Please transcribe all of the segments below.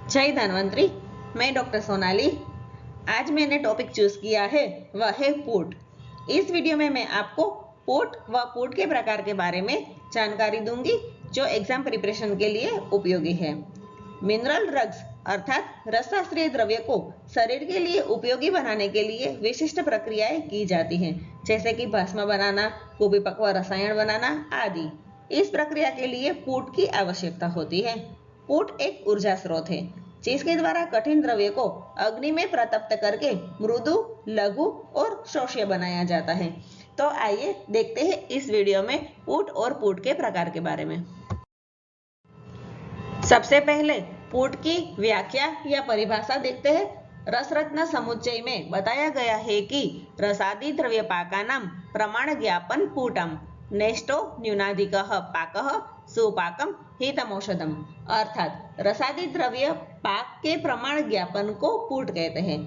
जय धन्वंतरी। मैं डॉक्टर सोनाली। आज मैंने टॉपिक चूज किया है वह है पुट। इस वीडियो में मैं आपको पुट व पुट के प्रकार के बारे में जानकारी दूंगी जो एग्जाम प्रिपरेशन के लिए उपयोगी है। मिनरल ड्रग्स अर्थात रसशास्त्रीय द्रव्य को शरीर के लिए उपयोगी बनाने के लिए विशिष्ट प्रक्रियाएं की जाती हैं, जैसे कि भस्म बनाना, कुपीपक्व रसायन बनाना आदि। इस प्रक्रिया के लिए पुट की आवश्यकता होती है। पुट एक ऊर्जा स्रोत है जिसके द्वारा कठिन द्रव्य को अग्नि में प्रतप्त करके मृदु, लघु और शोष्य बनाया जाता है। तो आइए देखते हैं इस वीडियो में पुट और पुट के प्रकार के बारे में। सबसे पहले पुट की व्याख्या या परिभाषा देखते हैं। रसरत्न समुच्चय में बताया गया है कि रसादि द्रव्यपाकानां प्रमाण ज्ञापन पुटम नेष्टो न्यूनाधिकः पाकः सुपाकम हितमौषधम, अर्थात रसादी द्रव्य पाक के प्रमाण ज्ञापन को पुट कहते हैं।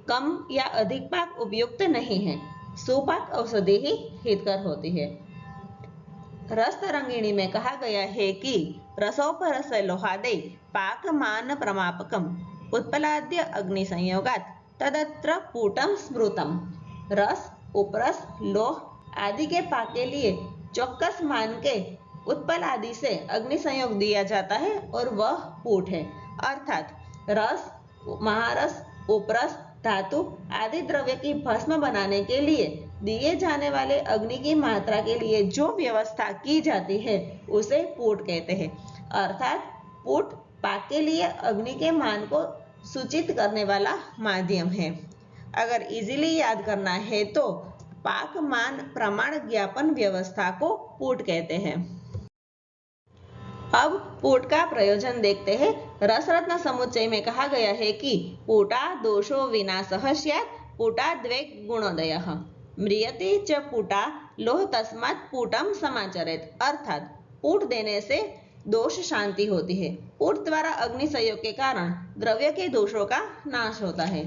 कम या अधिक पाक उपयुक्त नहीं है, सुपाक औषधि ही हितकर होती है। रस तरंगिणी में कहा गया है कि रसोपरस लोहादे पाकमान प्रमापकम उत्पलाद्य अग्नि संयोगात तदत्र पुटम स्मृतम। रस, उपरस, लोह आदि के पाक के लिए चौक्कस मान के उत्पल आदि से अग्नि संयोग दिया जाता है और वह पुट है। अर्थात रस, महारस, उपरस, धातु आदि द्रव्य की भस्म बनाने के लिए दिए जाने वाले अग्नि की मात्रा के लिए जो व्यवस्था की जाती है उसे पुट कहते हैं। अर्थात पुट पाक के लिए अग्नि के मान को सूचित करने वाला माध्यम है। अगर इजीली याद करना है तो पाक मान प्रमाण ज्ञापन व्यवस्था को पुट कहते हैं। अब पुट का प्रयोजन देखते हैं। रसरत्न समुच्चय में कहा गया है कि पुटा दोषो विनाशः स्यात् पुटा द्वे गुणोदयः म्रियते च पुटा लोह तस्मात् पुटम समाचरेत। अर्थात पुट देने से दोष शांति होती है। पुट द्वारा अग्नि संयोग के कारण द्रव्य के दोषों का नाश होता है।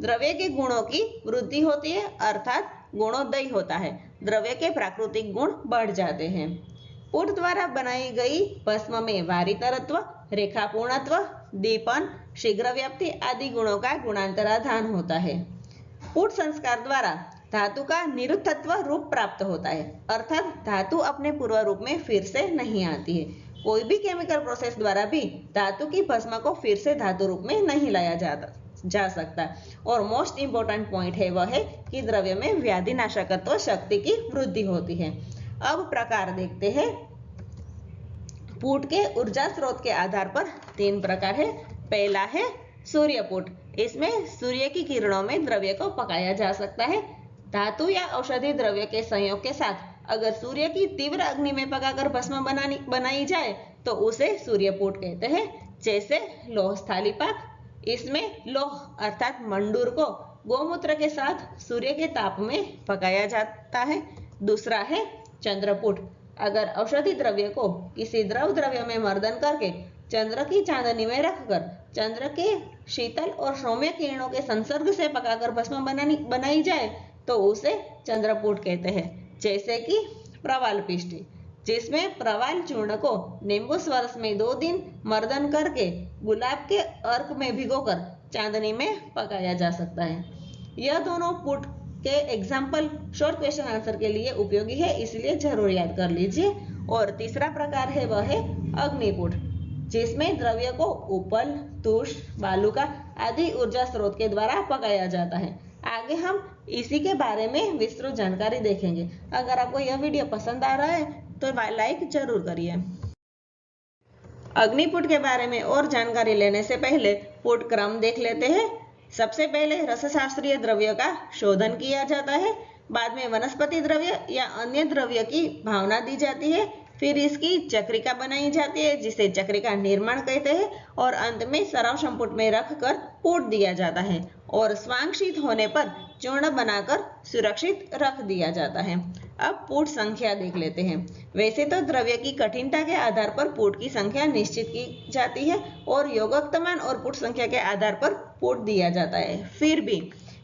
द्रव्य के गुणों की वृद्धि होती है, अर्थात गुणोदय होता है। द्रव्य के प्राकृतिक गुण बढ़ जाते हैं। पुट द्वारा बनाई गई भस्म में वारितरत्व, रेखापूर्णत्व, दीपन, शीघ्र व्याप्ति आदि गुणों का गुणांतराधान होता है। पुट संस्कार द्वारा धातु का निरुद्धत्व रूप प्राप्त होता है, अर्थात धातु अपने पूर्व रूप में फिर से नहीं आती है। कोई भी केमिकल प्रोसेस द्वारा भी धातु की भस्म को फिर से धातु रूप में नहीं लाया जा सकता। और मोस्ट इंपोर्टेंट पॉइंट है वह है कि द्रव्य में व्याधि नाशकत्व शक्ति की वृद्धि होती है। अब प्रकार देखते हैं। पुट के ऊर्जा स्रोत के आधार पर 3 प्रकार है। पहला है सूर्य पुट। इसमें सूर्य की किरणों में द्रव्य को पकाया जा सकता है। धातु या औषधि द्रव्य के संयोग के साथ अगर सूर्य की तीव्र अग्नि में पकाकर भस्म बनाई जाए तो उसे सूर्य पुट कहते हैं। जैसे लोह स्थाली पाक, इसमें लोह अर्थात मंडूर को गोमूत्र के साथ सूर्य के ताप में पकाया जाता है। दूसरा है चंद्रपुट। अगर औषधि द्रव्य को किसी द्रव द्रव्य में मर्दन करके चंद्र की चांदनी में रखकर चंद्र के शीतल और सौम्य किरणों के संसर्ग से पकाकर भस्म बनाई जाए तो उसे चंद्रपुट कहते हैं। जैसे कि प्रवाल पिष्टी, जिसमें प्रवाल चूर्ण को नींबू स्वरस में 2 दिन मर्दन करके गुलाब के अर्क में भिगोकर चांदनी में पकाया जा सकता है। यह दोनों पुट के एग्जाम्पल शॉर्ट क्वेश्चन आंसर के लिए उपयोगी है, इसलिए जरूर याद कर लीजिए। और तीसरा प्रकार है वह है अग्निपुट, जिसमें द्रव्य को उपल, तुष, बालुका आदि ऊर्जा स्रोत के द्वारा पकाया जाता है। आगे हम इसी के बारे में विस्तृत जानकारी देखेंगे। अगर आपको यह वीडियो पसंद आ रहा है तो लाइक जरूर करिए। अग्निपुट के बारे में और जानकारी लेने से पहले पुट क्रम देख लेते हैं। सबसे पहले रसशास्त्रीय द्रव्य का शोधन किया जाता है, बाद में वनस्पति द्रव्य या अन्य द्रव्य की भावना दी जाती है, फिर इसकी चक्रिका बनाई जाती है जिसे चक्रिका निर्माण कहते हैं, और अंत में सराव संपुट में रखकर पुट दिया जाता है और स्वांक्षित होने पर चूर्ण बनाकर सुरक्षित रख दिया जाता है। अब पुट संख्या देख लेते हैं। वैसे तो द्रव्य की कठिनता के आधार पर पुट की संख्या निश्चित की जाती है और योगक्तमान और पुट संख्या के आधार पर पुट दिया जाता है। फिर भी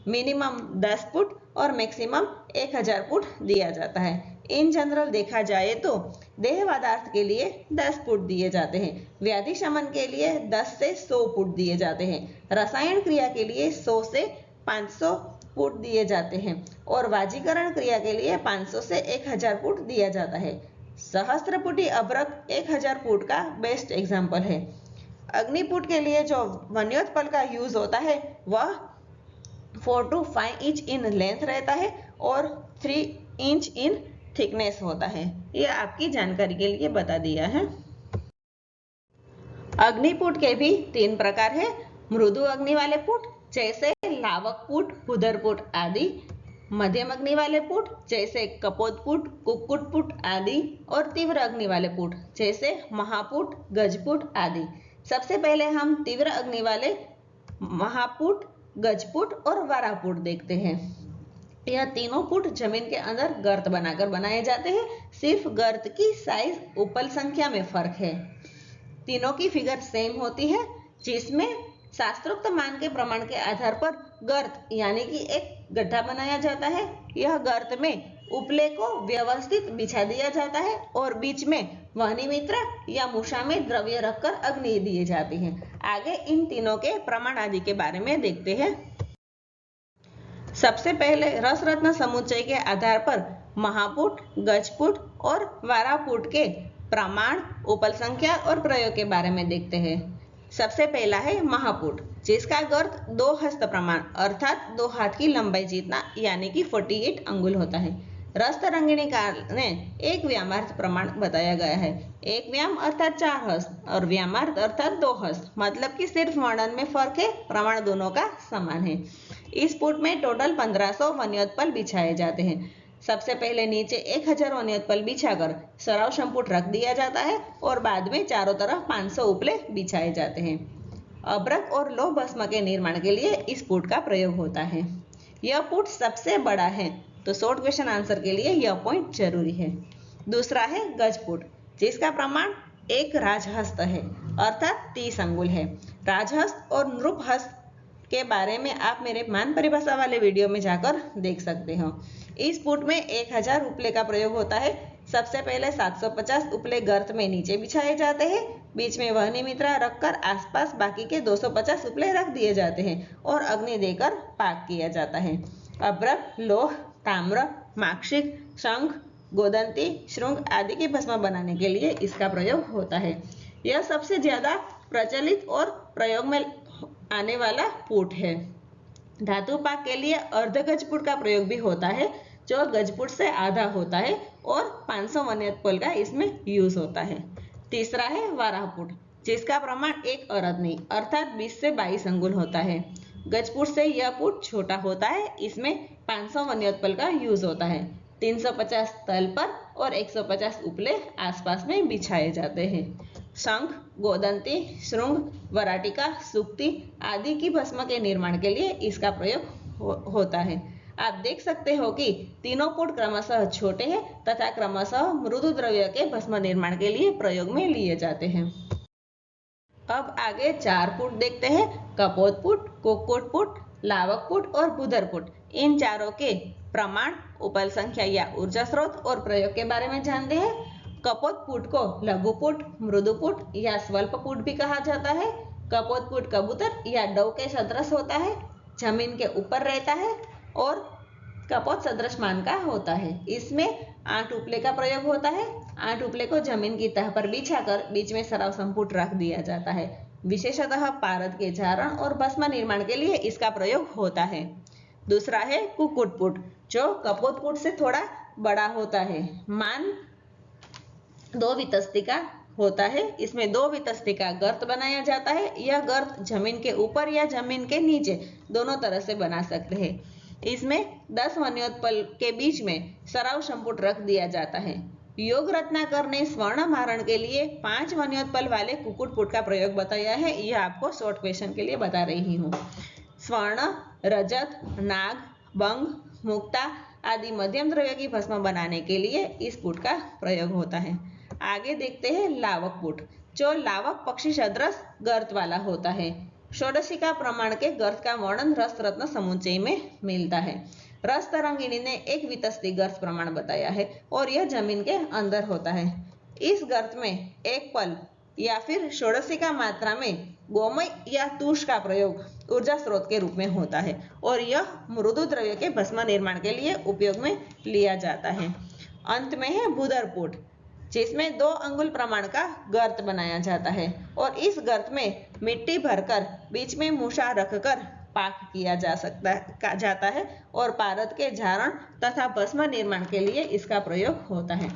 मिनिमम 10 पुट और मैक्सिमम 1000 पुट दिया जाता है। इन जनरल देखा जाए तो देह पदार्थ के लिए 10 पुट दिए जाते हैं, व्याधि शमन के लिए 10 से 100 पुट दिए जाते हैं, रसायन क्रिया के लिए 100 से 500 पुट दिए जाते हैं और वाजीकरण क्रिया के लिए 500 से 1000 पुट दिया जाता है। सहस्त्रपुटी अभ्रक 1000 पुट का बेस्ट एग्जाम्पल है। अग्निपुट के लिए जो वन्योत्पल का यूज होता है वह 4 to 5 इंच इन लेंथ रहता है और 3 इंच इन थिकनेस होता है। यह आपकी जानकारी के लिए बता दिया है। अग्निपुट के भी 3 प्रकार है। मृदु अग्नि वाले पुट जैसे लावक पुट, भूधर पुट आदि, मध्यम अग्नि वाले पुट जैसे कपोत पुट, कुक्कुट पुट आदि और तीव्र अग्नि वाले पुट जैसे महापुट, गजपुट आदि। सबसे पहले हम तीव्र अग्नि वाले महापुट, गजपुट और वारापुट देखते हैं। यह तीनों पुट जमीन के अंदर गर्त बनाकर बनाए जाते हैं, सिर्फ गर्त की साइज उपल संख्या में फर्क है। तीनों की फिगर सेम होती है, जिसमें शास्त्रोक्त मान के प्रमाण के आधार पर गर्त यानी कि एक गड्ढा बनाया जाता है। यह गर्त में उपले को व्यवस्थित बिछा दिया जाता है और बीच में वहनी मित्र या मूषा में द्रव्य रखकर अग्नि दी जाती है। आगे इन तीनों के प्रमाण आदि के बारे में देखते हैं। सबसे पहले रस रत्न समुच्चय के आधार पर महापुट, गजपुट और वारापुट के प्रमाण, उपल संख्या और प्रयोग के बारे में देखते हैं। सबसे पहला है महापुट, जिसका गर्त 2 हस्त प्रमाण अर्थात 2 हाथ की लंबाई जितना यानी कि 48 अंगुल होता है। रस तरंगिणी काल में एक व्यामार्थ प्रमाण बताया गया है। एक व्याम अर्थात 4 हस्त और व्यामार्थ अर्थात 2 हस्त, मतलब कि सिर्फ वर्णन में फर्क है, प्रमाण दोनों का समान है। इस पुट में टोटल 1500 वन्योत्पल बिछाए जाते हैं। सबसे पहले नीचे 1000 वन्योत्पल बिछाकर सराव संपुट रख दिया जाता है और बाद में चारों तरफ 500 उपले बिछाए जाते हैं। अभ्रक और लौह भस्म के निर्माण के लिए इस पुट का प्रयोग होता है। यह पुट सबसे बड़ा है, तो शॉर्ट क्वेश्चन आंसर के लिए यह पॉइंट जरूरी है। दूसरा है गजपुट, जिसका प्रमाण 1 राजहस्त है अर्थात 30 अंगुल है। राजहस्त और नृपहस्त के बारे में आप मेरे मान परिभाषा वाले वीडियो में जाकर देख सकते हो। इस पुट में 1000 उपले का प्रयोग होता है। सबसे पहले 750 उपले गर्त में नीचे बिछाए जाते हैं, बीच में वहनी मित्रा रखकर आसपास बाकी के 250 उपले रख दिए जाते हैं और अग्नि देकर पाक किया जाता है। अभ्रक, लौह, ताम्र, माक्षिक, शंख, गोदंती, श्रृंग आदि की भस्म बनाने के लिए इसका प्रयोग होता है। यह सबसे ज्यादा प्रचलित और प्रयोग में आने वाला पुट है। धातु पाक के लिए अर्ध गजपुट का प्रयोग भी होता है, जो गजपुट से आधा होता है और 500 वन्योत्पल का इसमें यूज होता है। तीसरा है वारापुट, जिसका प्रमाण 1 अरदनी अर्थात 20 से 22 अंगुल होता है। गजपुट से यह पुट छोटा होता है, इसमें 500 वन्योत्पल का यूज होता है। 350 तल पर और 150 उपले आसपास में बिछाए जाते हैं। शंख, गोदंती, श्रृंग, वराटिका, सुक्ति आदि की भस्म के निर्माण के लिए इसका प्रयोग होता है। आप देख सकते हो कि तीनों पुट क्रमशः छोटे हैं तथा क्रमशः मृदु द्रव्य के भस्म निर्माण के लिए प्रयोग में लिए जाते हैं। अब आगे 4 पुट देखते हैं। कपोत पुट, कुक्कुट पुट, लावक पुट और भूधर पुट। इन चारों के प्रमाण, उपल संख्या या ऊर्जा स्रोत और प्रयोग के बारे में जानते हैं। कपोत पुट को लघु पुट, मृदु पुट या स्वल्प पुट भी कहा जाता है। कपोत पुट कबूतर या डव के सदृश होता है, जमीन के ऊपर रहता है और कपोत सदृश मान का होता है। इसमें 8 उपले का प्रयोग होता है। 8 उपले को जमीन की तह पर बिछाकर बीच में सराव संपुट रख दिया जाता है। विशेषतः पारद के जारण और भस्म निर्माण के लिए इसका प्रयोग होता है। दूसरा है कुक्कुट पुट, जो कपोत पुट से थोड़ा बड़ा होता है। मान 2 वितस्ती का होता है। इसमें 2 वितस्ती का गर्त बनाया जाता है। यह गर्त जमीन के ऊपर या जमीन के नीचे दोनों तरह से बना सकते हैं। इसमें 10 वन्योत्पल के बीच में सराव संपुट रख दिया जाता है। योग रत्नाकर ने स्वर्ण मारण के लिए 5 वन्योत्पल वाले कुक्कुट पुट का प्रयोग बताया है। यह आपको शॉर्ट क्वेश्चन के लिए बता रही हूँ। स्वर्ण, रजत, नाग, बंग, मुक्ता आदि मध्यम द्रव्य की भस्म बनाने के लिए इस पुट का प्रयोग होता है। आगे देखते हैं लावक पुट, जो लावक पक्षी सदृश गर्त वाला होता है। षोडशिका प्रमाण के गर्त का वर्णन रस रत्न समुच्चय में मिलता है। रस तरंगिणी ने एक वितस्ती गर्त प्रमाण बताया है और यह जमीन के अंदर होता है। इस गर्त में एक पल या फिर षोडशिका मात्रा में गोमय या तुष का प्रयोग ऊर्जा स्रोत के रूप में होता है और यह मृदु द्रव्य के भस्म निर्माण के लिए उपयोग में लिया जाता है। अंत में है भूदरपुट, जिसमें 2 अंगुल प्रमाण का गर्त बनाया जाता है और इस गर्त में मिट्टी भरकर बीच में मूसा रखकर पाक किया जाता है और पारद के झारण तथा भस्म निर्माण के लिए इसका प्रयोग होता है।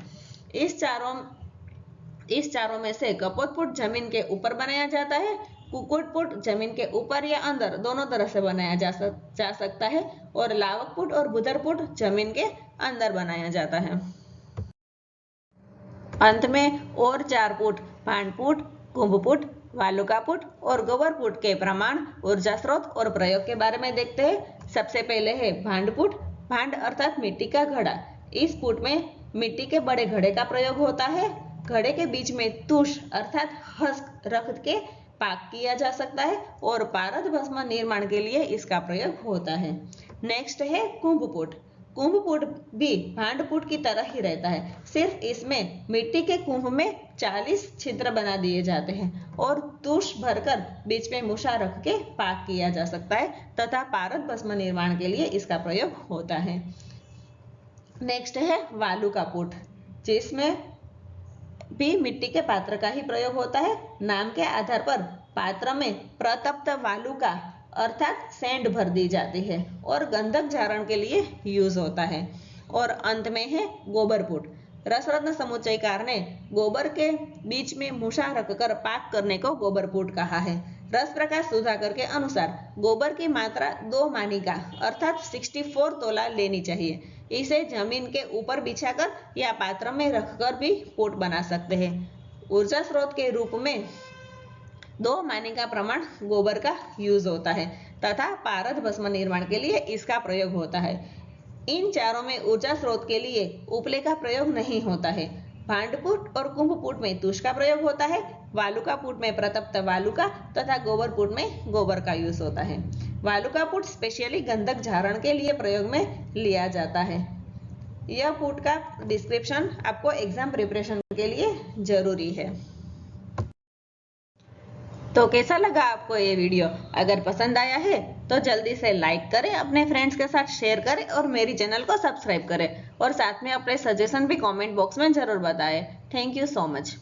इस चारों में से कपोतपुट जमीन के ऊपर बनाया जाता है। कुकुटपुट जमीन के ऊपर या अंदर दोनों तरह से बनाया जा सकता है और लावकपुट और भूदरपुट जमीन के अंदर बनाया जाता है। अंत में और 4 पुट भांडपुट, कुंभपुट, वालुकापुट और गोबरपुट के प्रमाण, ऊर्जा स्रोत और प्रयोग के बारे में देखते हैं। सबसे पहले है भांडपुट। भांड अर्थात मिट्टी का घड़ा। इस पुट में मिट्टी के बड़े घड़े का प्रयोग होता है। घड़े के बीच में तुष अर्थात हस्क रख के पाक किया जा सकता है और पारद भस्म निर्माण के लिए इसका प्रयोग होता है। नेक्स्ट है कुंभपुट। कुंभपुट भी भांडपुट की तरह ही रहता है, सिर्फ इसमें मिट्टी के कुंभ में 40 छिद्र बना दिए जाते हैं और तुष भरकर बीच में मूसा रख के पाक किया जा सकता है तथा पारद भस्म निर्माण के लिए इसका प्रयोग होता है। नेक्स्ट है वालुकापुट, जिसमें भी मिट्टी के पात्र का ही प्रयोग होता है। नाम के आधार पर पात्र में प्रतप्त वालुका अर्थात सैंड भर दी जाती है और गंधक झारण के लिए यूज होता है। और अंत में है गोबरपुट। रसरत्न समुच्चयकार ने गोबर के बीच में मूसा रखकर पाक करने को गोबरपुट कहा है। रस प्रकाश सुधाकर के अनुसार गोबर की मात्रा 2 मानिका अर्थात 64 तोला लेनी चाहिए। इसे जमीन के ऊपर बिछाकर या पात्र में रखकर भी पुट बना सकते हैं। ऊर्जा स्रोत के रूप में 2 मानिका प्रमाण गोबर का यूज होता है तथा पारद भस्म निर्माण के लिए इसका प्रयोग होता है। इन चारों में ऊर्जा स्रोत के लिए उपले का प्रयोग नहीं होता है। भांडपुट और कुंभपुट में तुष का प्रयोग होता है। वालुकापुट में प्रतप्त वालुका तथा गोबरपुट में गोबर का यूज होता है। वालुकापुट स्पेशली गंधक झारण के लिए प्रयोग में लिया जाता है। यह पुट का डिस्क्रिप्शन आपको एग्जाम प्रिपरेशन के लिए जरूरी है। तो कैसा लगा आपको ये वीडियो? अगर पसंद आया है तो जल्दी से लाइक करें, अपने फ्रेंड्स के साथ शेयर करें और मेरी चैनल को सब्सक्राइब करें और साथ में अपने सजेशन भी कमेंट बॉक्स में जरूर बताएं। Thank you so much.